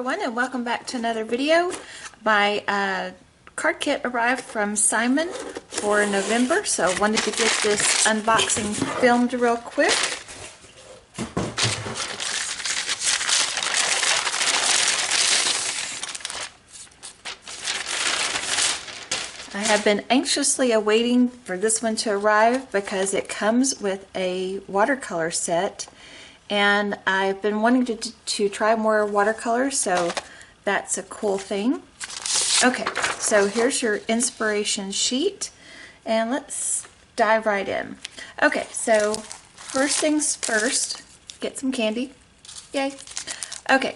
everyone, and welcome back to another video. My card kit arrived from Simon for November, so I wanted to get this unboxing filmed real quick. I have been anxiously awaiting for this one to arrive because it comes with a watercolor set, and I've been wanting to try more watercolors, so that's a cool thing. Okay, so here's your inspiration sheet, and let's dive right in. Okay, so first things first, get some candy. Yay. Okay,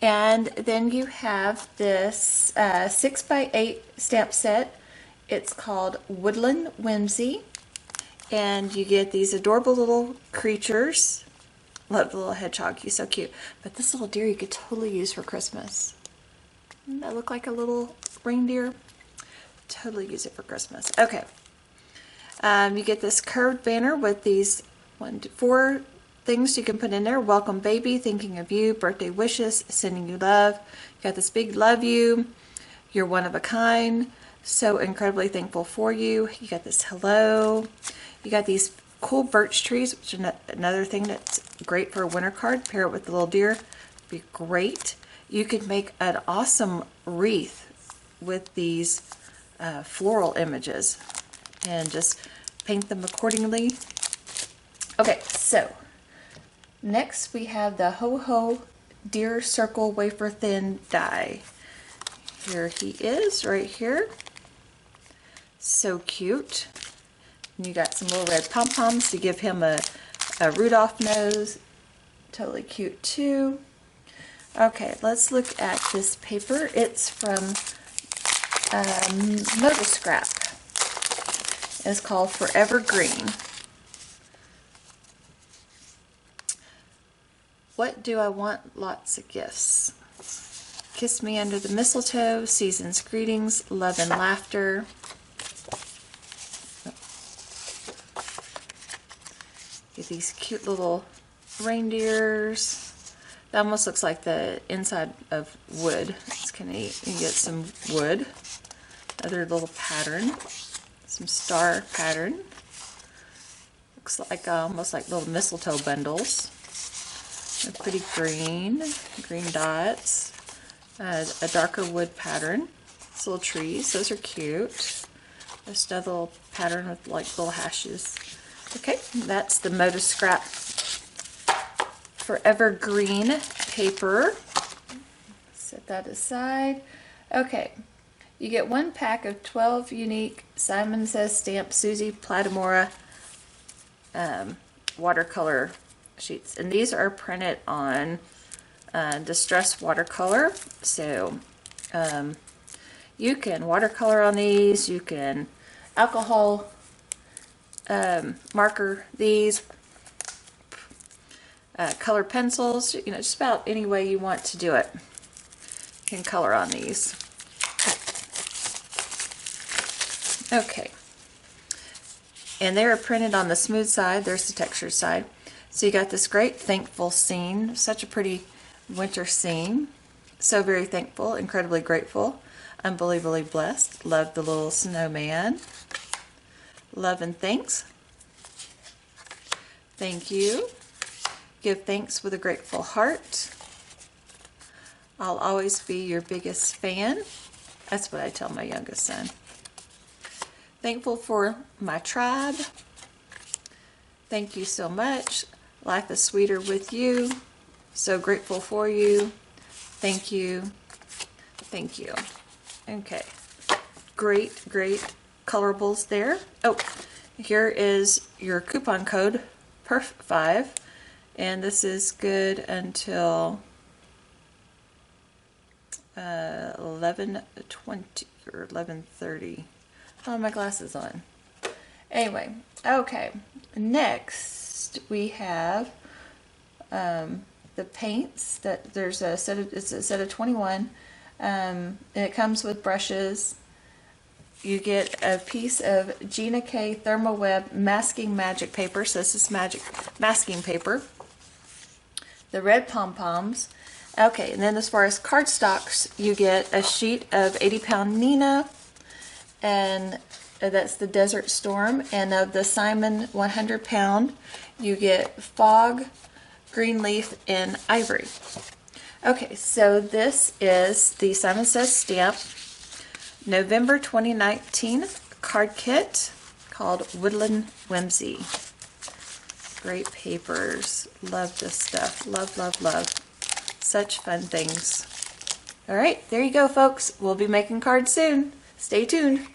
and then you have this 6x8 stamp set. It's called Woodland Whimsy, and you get these adorable little creatures. Love the little hedgehog, he's so cute. But this little deer you could totally use for Christmas. Doesn't that look like a little reindeer? Totally use it for Christmas. Okay. You get this curved banner with these 4 things you can put in there. Welcome baby, thinking of you, birthday wishes, sending you love. You got this big love you, you're one of a kind, so incredibly thankful for you. You got this hello. You got these cool birch trees, which is another thing that's great for a winter card. Pair it with the little deer, be great. You could make an awesome wreath with these floral images and just paint them accordingly. Okay, so next we have the Ho Ho Deer Circle Wafer Thin die. Here he is right here. So cute. And you got some little red pom-poms to give him a Rudolph nose. Totally cute too. Okay, let's look at this paper. It's from ModaScrap. It's called Forever Green. What do I want? Lots of gifts. Kiss me under the mistletoe, season's greetings, love and laughter. Get these cute little reindeers. That almost looks like the inside of wood. It's kind of neat. You get some wood. Another little pattern. Some star pattern. Looks like almost like little mistletoe bundles. A pretty green dots. A darker wood pattern. These little trees. Those are cute. Just another little pattern with like little hashes. Okay, that's the ModaScrap Forever Green paper. Set that aside. Okay, you get 1 pack of 12 unique Simon Says Stamp Suzy Platamora watercolor sheets, and these are printed on distress watercolor. So you can watercolor on these. You can alcohol marker these, color pencils, you know, just about any way you want to do it. You can color on these. Okay. And they are printed on the smooth side. There's the texture side. So you got this great thankful scene. Such a pretty winter scene. So very thankful, incredibly grateful, unbelievably blessed. Love the little snowman. Love and thanks. Thank you. Give thanks with a grateful heart. I'll always be your biggest fan. That's what I tell my youngest son. Thankful for my tribe. Thank you so much. Life is sweeter with you. So grateful for you. Thank you. Thank you. Okay. Great colorables there. Oh, here is your coupon code, PERF5, and this is good until 11:20 or 11:30. Oh, my glasses on. Anyway, okay. Next we have the paints. That there's a set of, it's a set of 21. And it comes with brushes. You get a piece of Gina K Thermoweb masking magic paper. So this is masking paper. The red pom-poms. Okay, and then as far as cardstocks, you get a sheet of 80-pound Neenah, and that's the Desert Storm, and of the Simon 100-pound, you get Fog, Greenleaf, and Ivory. Okay, so this is the Simon Says Stamp November 2019 card kit called Woodland Whimsy. Great papers. Love this stuff. Love, love, love. Such fun things. All right, there you go, folks. We'll be making cards soon. Stay tuned.